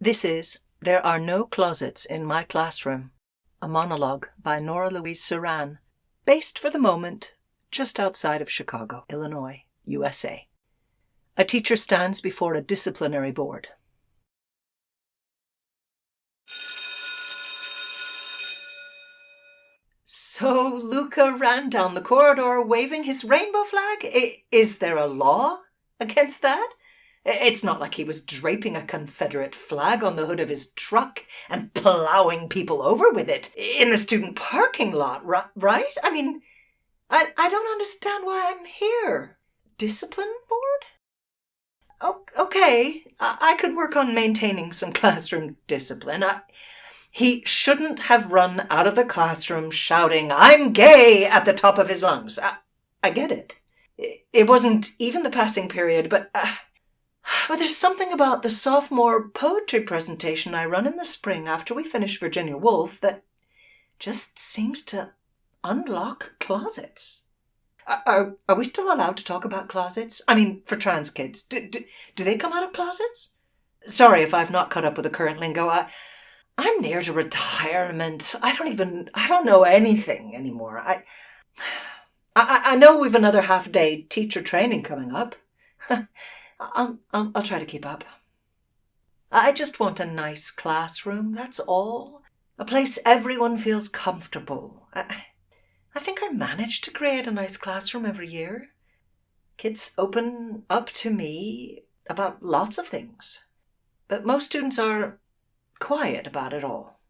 This is There Are No Closets in My Classroom, a monologue by Nora Louise Syran, based for the moment just outside of Chicago, Illinois, USA. A teacher stands before a disciplinary board. So Luca ran down the corridor waving his rainbow flag? Is there a law against that? It's not like he was draping a Confederate flag on the hood of his truck and plowing people over with it in the student parking lot, right? I mean, I don't understand why I'm here. Discipline board? Oh, okay, I could work on maintaining some classroom discipline. He shouldn't have run out of the classroom shouting, "I'm gay," at the top of his lungs. I get it. It wasn't even the passing period, but there's something about the sophomore poetry presentation I run in the spring after we finish Virginia Woolf that just seems to unlock closets. Are we still allowed to talk about closets? I mean, for trans kids. Do they come out of closets? Sorry if I've not caught up with the current lingo. I'm near to retirement. I don't know anything anymore. I know we've another half-day teacher training coming up. I'll try to keep up. I just want a nice classroom, that's all. A place everyone feels comfortable. I think I manage to create a nice classroom every year. Kids open up to me about lots of things. But most students are quiet about it all.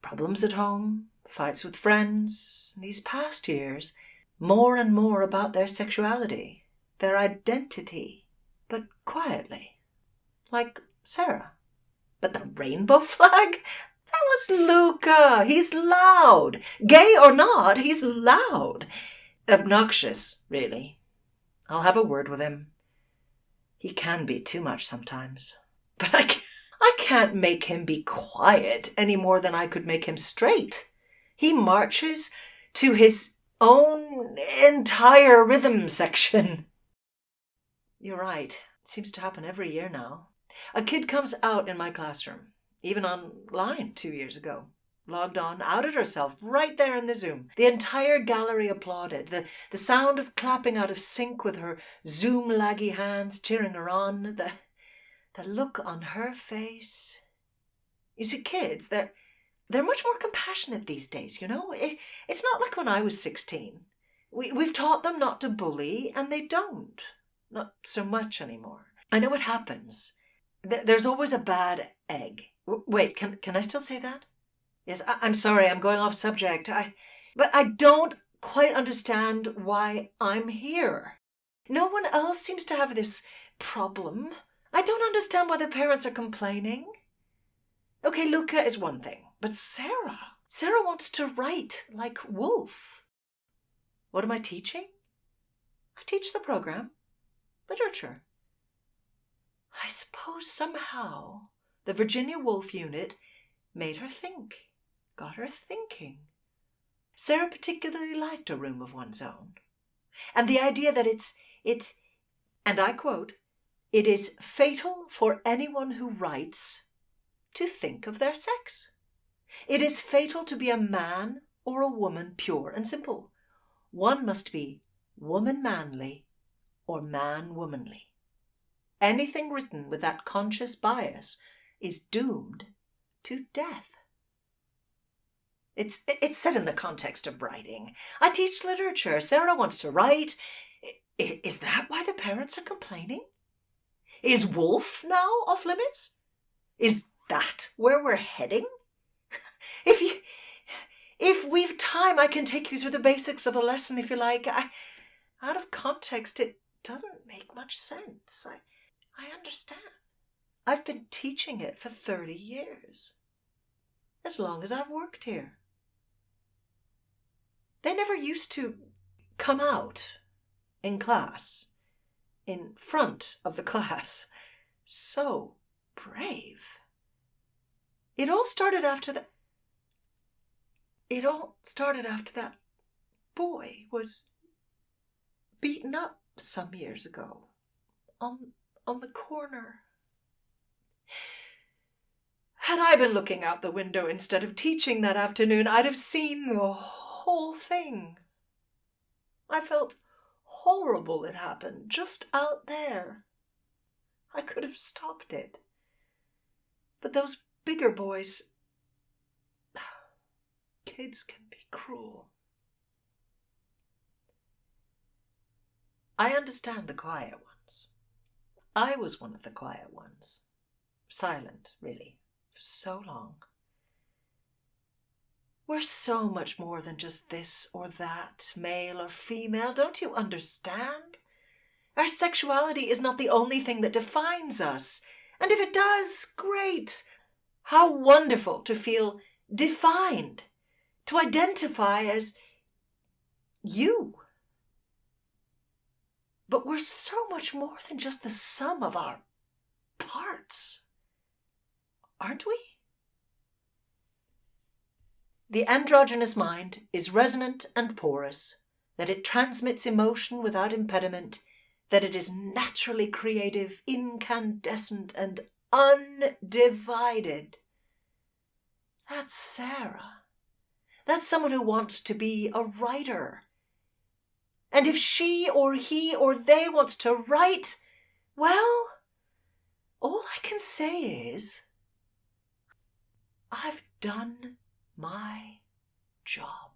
Problems at home, fights with friends, these past years, more and more about their sexuality, their identity, but quietly. Like Sarah. But the rainbow flag? That was Luca. He's loud. Gay or not, he's loud. Obnoxious, really. I'll have a word with him. He can be too much sometimes. But I can't make him be quiet any more than I could make him straight. He marches to his own entire rhythm section. You're right. It seems to happen every year now. A kid comes out in my classroom, even online 2 years ago. Logged on, outed herself right there in the Zoom. The entire gallery applauded. The sound of clapping out of sync with her Zoom laggy hands cheering her on. The look on her face. You see, kids, they're much more compassionate these days, you know? It's not like when I was 16. We've taught them not to bully, and they don't. Not so much anymore. I know what happens. There's always a bad egg. Wait, can I still say that? Yes, I'm sorry, I'm going off subject. But I don't quite understand why I'm here. No one else seems to have this problem. I don't understand why the parents are complaining. Okay, Luca is one thing, but Sarah wants to write like Woolf. What am I teaching? I teach the program. Literature. I suppose somehow the Virginia Woolf unit made her think, got her thinking. Sarah particularly liked a room of one's own. And the idea that it, and I quote, "It is fatal for anyone who writes to think of their sex. It is fatal to be a man or a woman pure and simple. One must be woman manly or man womanly. Anything written with that conscious bias is doomed to death." It's said in the context of writing. I teach literature. Sarah wants to write. Is that why the parents are complaining? Is Woolf now off limits? Is that where we're heading? If we've time, I can take you through the basics of the lesson if you like. Out of context, it doesn't make much sense. I understand. I've been teaching it for 30 years. As long as I've worked here. They never used to come out in class, in front of the class. So brave. It all started after that boy was beaten up some years ago on the corner. Had I been looking out the window instead of teaching that afternoon, I'd have seen the whole thing. I felt horrible it happened, just out there. I could have stopped it. But those bigger boys... Kids can be cruel. I understand the quiet ones. I was one of the quiet ones. Silent, really, for so long. We're so much more than just this or that, male or female, don't you understand? Our sexuality is not the only thing that defines us. And if it does, great. How wonderful to feel defined, to identify as you. But we're so much more than just the sum of our parts, aren't we? The androgynous mind is resonant and porous, that it transmits emotion without impediment, that it is naturally creative, incandescent, and undivided. That's Sarah. That's someone who wants to be a writer. And if she or he or they wants to write, well, all I can say is, I've done my job.